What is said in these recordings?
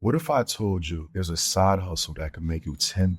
What if I told you there's a side hustle that can make you $10,000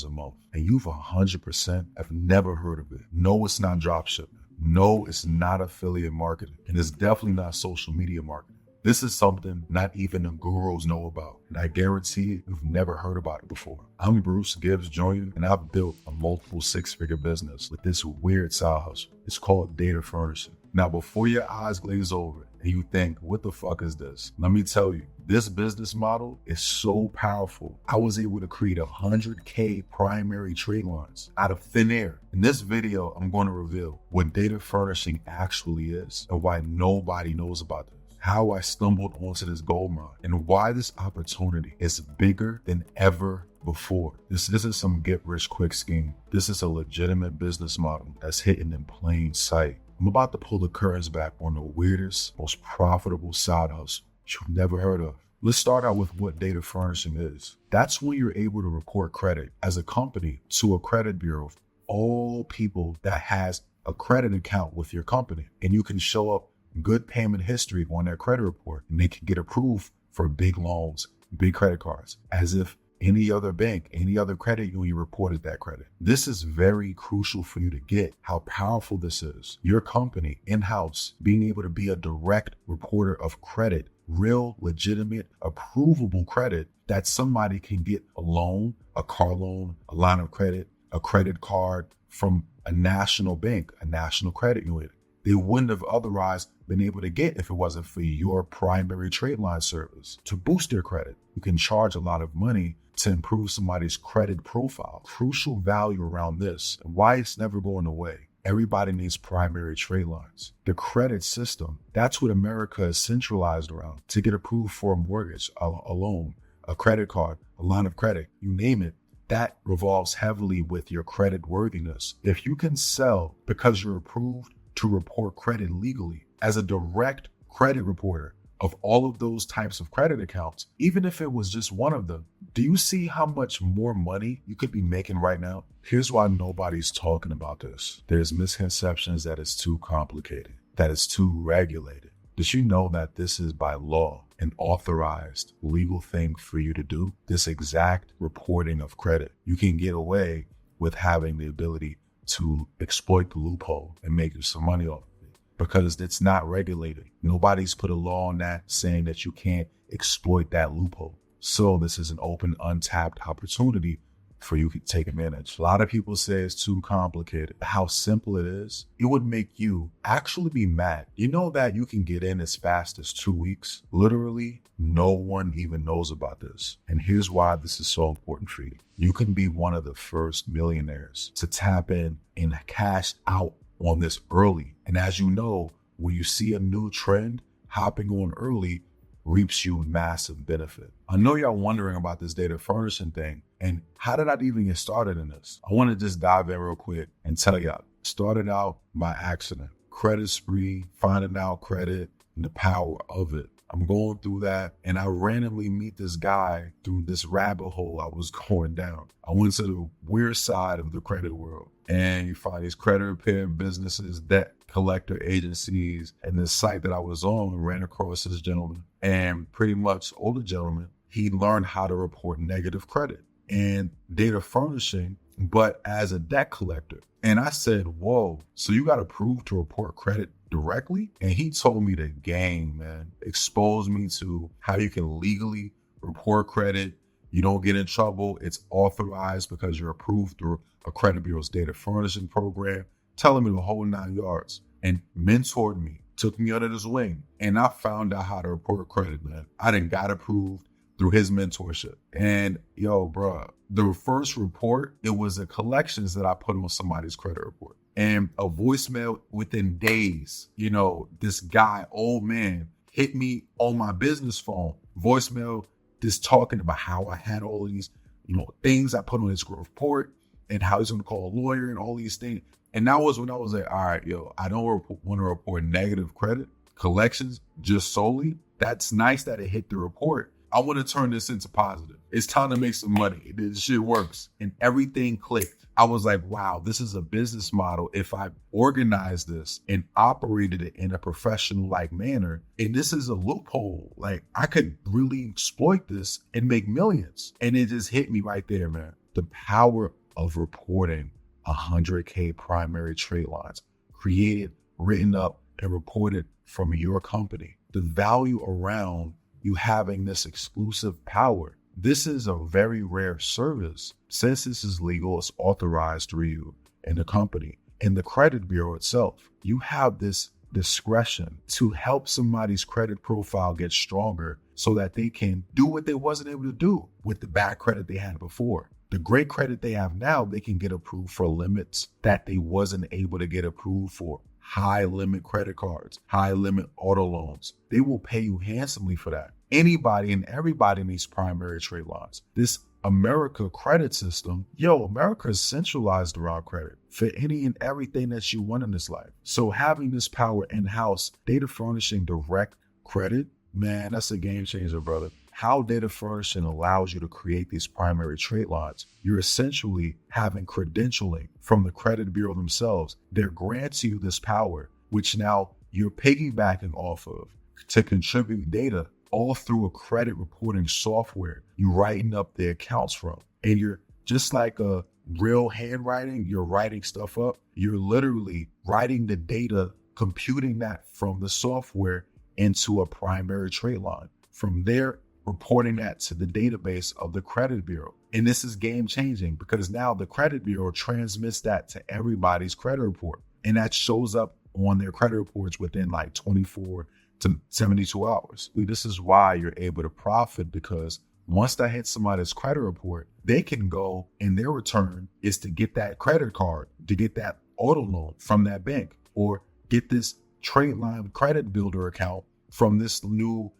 a month and you've 100% have never heard of it? No, it's not dropshipping. No, it's not affiliate marketing. And it's definitely not social media marketing. This is something not even the gurus know about. And I guarantee you've never heard about it before. I'm Bruce Gibbs Jr. and I've built a multiple six-figure business with this weird side hustle. It's called data furnishing. Now, before your eyes glaze over and you think, what the fuck is this? Let me tell you, this business model is so powerful. I was able to create 100K primary trade lines out of thin air. In this video, I'm going to reveal what data furnishing actually is and why nobody knows about this, how I stumbled onto this gold mine, and why this opportunity is bigger than ever before. This isn't some get-rich-quick scheme. This is a legitimate business model that's hidden in plain sight. I'm about to pull the curtains back on the weirdest, most profitable side hustle you've never heard of. Let's start out with what data furnishing is. That's when you're able to report credit as a company to a credit bureau of all people that has a credit account with your company. And you can show up good payment history on their credit report and they can get approved for big loans, big credit cards, as if any other bank, any other credit union reported that credit. This is very crucial for you to get how powerful this is. Your company in-house being able to be a direct reporter of credit, real, legitimate, approvable credit that somebody can get a loan, a car loan, a line of credit, a credit card from a national bank, a national credit union. They wouldn't have otherwise been able to get if it wasn't for your primary trade line service. To boost their credit, you can charge a lot of money to improve somebody's credit profile. Crucial value around this and why it's never going away. Everybody needs primary trade lines. The credit system, that's what America is centralized around. To get approved for a mortgage, a loan, a credit card, a line of credit, you name it, that revolves heavily with your credit worthiness. If you can sell because you're approved to report credit legally as a direct credit reporter of all of those types of credit accounts, even if it was just one of them, do you see how much more money you could be making right now? Here's why nobody's talking about this. There's misconceptions that it's too complicated, that it's too regulated. Did you know that this is by law an authorized legal thing for you to do? This exact reporting of credit. You can get away with having the ability to exploit the loophole and make some money off of it because it's not regulated. Nobody's put a law on that saying that you can't exploit that loophole. So this is an open, untapped opportunity for you to take advantage. A lot of people say it's too complicated. How simple it is, it would make you actually be mad. You know that you can get in as fast as 2 weeks? Literally, no one even knows about this. And here's why this is so important for you. You can be one of the first millionaires to tap in and cash out on this early. And as you know, when you see a new trend, hopping on early reaps you massive benefit. I know y'all wondering about this data furnishing thing and how did I even get started in this? I want to just dive in real quick and tell y'all. Started out by accident. Credit spree, finding out credit and the power of it. I'm going through that and I randomly meet this guy through this rabbit hole I was going down. I went to the weird side of the credit world and you find these credit repair businesses, debt collector agencies, and this site that I was on ran across this gentleman and pretty much older gentleman. He learned how to report negative credit and data furnishing, but as a debt collector. And I said, whoa, so you got approved to report credit directly? And he told me the game, man, exposed me to how you can legally report credit. You don't get in trouble. It's authorized because you're approved through a credit bureau's data furnishing program, telling me the whole 9 yards and mentored me, took me under his wing. And I found out how to report credit, man. I done got approved through his mentorship. And yo, bro, the first report, it was the collections that I put on somebody's credit report. And a voicemail within days, you know, this guy, old man, hit me on my business phone. Voicemail, just talking about how I had all these, you know, things I put on his report and how he's going to call a lawyer and all these things. And that was when I was like, all right, yo, I don't want to report negative credit collections just solely. That's nice that it hit the report. I want to turn this into positive. It's time to make some money. This shit works. And everything clicked. I was like, wow, this is a business model. If I organized this and operated it in a professional-like manner, and this is a loophole, like I could really exploit this and make millions. And it just hit me right there, man. The power of reporting 100K primary trade lines, created, written up, and reported from your company. The value around you having this exclusive power. This is a very rare service. Since this is legal, it's authorized through you and the company. In the credit bureau itself, you have this discretion to help somebody's credit profile get stronger so that they can do what they wasn't able to do with the bad credit they had before. The great credit they have now, they can get approved for limits that they wasn't able to get approved for. High limit credit cards, high limit auto loans. They will pay you handsomely for that. Anybody and everybody needs primary trade lines. This America credit system, America is centralized around credit for any and everything that you want in this life. So having this power in-house, data furnishing direct credit, man, that's a game changer, brother. How data furnishing allows you to create these primary trade lines. You're essentially having credentialing from the credit bureau themselves. They're granting you this power, which now you're piggybacking off of to contribute data all through a credit reporting software you're writing up the accounts from. And you're just like a real handwriting, you're writing stuff up. You're literally writing the data, computing that from the software into a primary trade line. From there, reporting that to the database of the credit bureau. And this is game changing because now the credit bureau transmits that to everybody's credit report. And that shows up on their credit reports within like 24 to 72 hours. This is why you're able to profit, because once that hits somebody's credit report, they can go and their return is to get that credit card, to get that auto loan from that bank, or get this trade line credit builder account from this new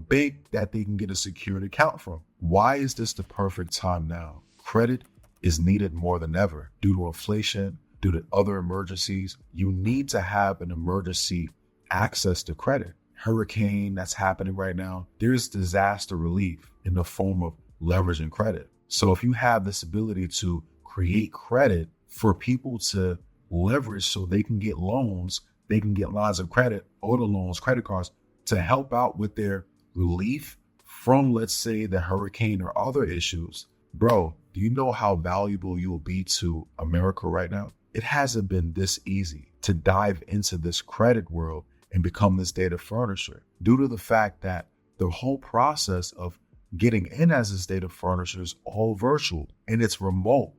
bank that they can get a secured account from. Why is this the perfect time now? Credit is needed more than ever due to inflation, due to other emergencies. You need to have an emergency access to credit. Hurricane that's happening right now, there's disaster relief in the form of leveraging credit. So if you have this ability to create credit for people to leverage so they can get loans, they can get lines of credit, auto loans, credit cards, to help out with their relief from, let's say, the hurricane or other issues. Bro, do you know how valuable you will be to America right now? It hasn't been this easy to dive into this credit world and become this data furnisher due to the fact that the whole process of getting in as this data furnisher is all virtual and it's remote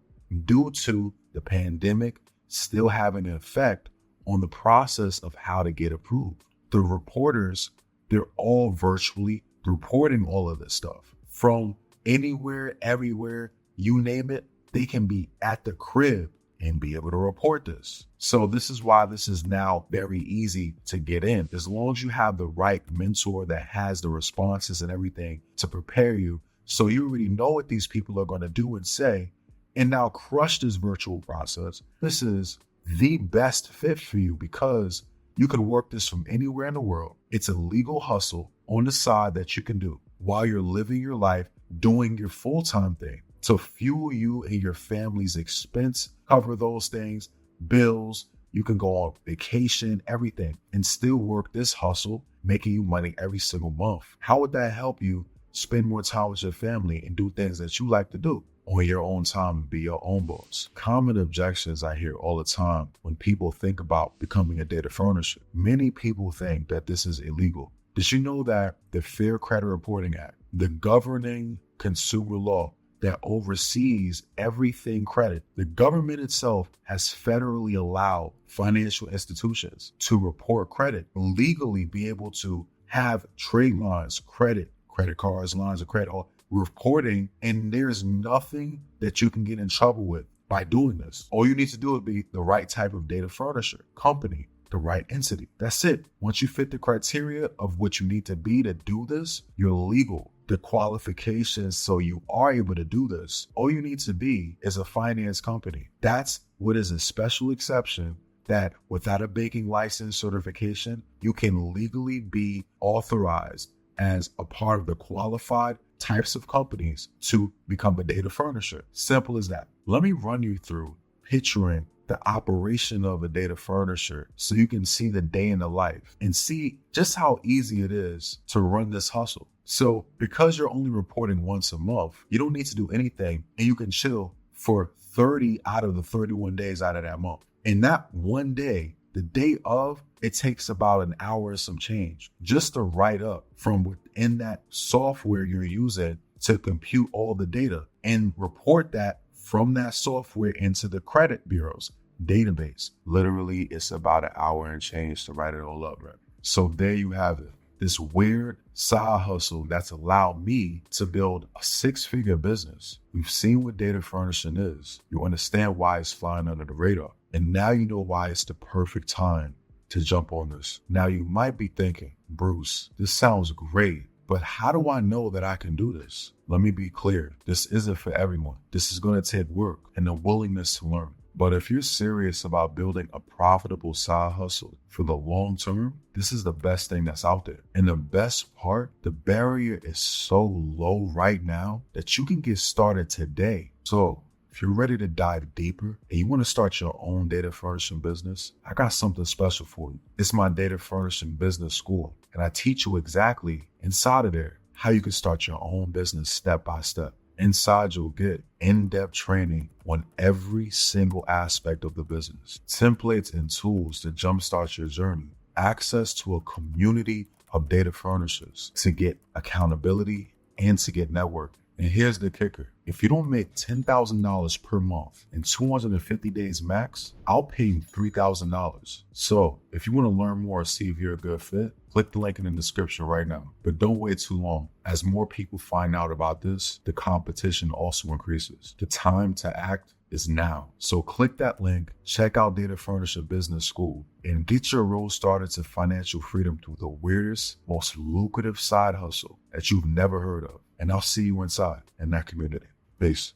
due to the pandemic still having an effect on the process of how to get approved. The reporters, they're all virtually reporting all of this stuff from anywhere, everywhere, you name it. They can be at the crib and be able to report this. So this is why this is now very easy to get in. As long as you have the right mentor that has the responses and everything to prepare you, so you already know what these people are going to do and say, and now crush this virtual process. This is the best fit for you because you can work this from anywhere in the world. It's a legal hustle on the side that you can do while you're living your life, doing your full-time thing to fuel you and your family's expense, cover those things, bills. You can go on vacation, everything, and still work this hustle, making you money every single month. How would that help you spend more time with your family and do things that you like to do on your own time and be your own boss? Common objections I hear all the time when people think about becoming a data furnisher. Many people think that this is illegal. Did you know that the Fair Credit Reporting Act, the governing consumer law that oversees everything credit, the government itself has federally allowed financial institutions to report credit, legally be able to have trade lines, credit cards, lines of credit, all reporting, and there's nothing that you can get in trouble with by doing this. All you need to do is be the right type of data furnisher, company, the right entity. That's it. Once you fit the criteria of what you need to be to do this, you're legal. The qualifications so you are able to do this, all you need to be is a finance company. That's what is a special exception that without a banking license certification, you can legally be authorized as a part of the qualified types of companies to become a data furnisher. Simple as that. Let me run you through picturing the operation of a data furnisher so you can see the day in the life and see just how easy it is to run this hustle. So because you're only reporting once a month, you don't need to do anything and you can chill for 30 out of the 31 days out of that month. And that one day, the day of, it takes about an hour and some change just to write up from within that software you're using to compute all the data and report that from that software into the credit bureau's database. Literally, it's about an hour and change to write it all up, right? So there you have it. This weird side hustle that's allowed me to build a 6-figure business. We've seen what data furnishing is. You understand why it's flying under the radar. And now you know why it's the perfect time to jump on this. Now you might be thinking, Bruce, this sounds great, but how do I know that I can do this? Let me be clear. This isn't for everyone. This is going to take work and a willingness to learn. But if you're serious about building a profitable side hustle for the long term, this is the best thing that's out there. And the best part, the barrier is so low right now that you can get started today. So if you're ready to dive deeper and you want to start your own data furnishing business, I got something special for you. It's my data furnishing business school. And I teach you exactly inside of there how you can start your own business step by step. Inside, you'll get in-depth training on every single aspect of the business, templates and tools to jumpstart your journey, access to a community of data furnishers to get accountability and to get networking. And here's the kicker. If you don't make $10,000 per month in 250 days max, I'll pay you $3,000. So if you want to learn more or see if you're a good fit, click the link in the description right now. But don't wait too long. As more people find out about this, the competition also increases. The time to act is now. So click that link, check out Data Furnisher Business School, and get your road started to financial freedom through the weirdest, most lucrative side hustle that you've never heard of. And I'll see you inside in that community. Peace.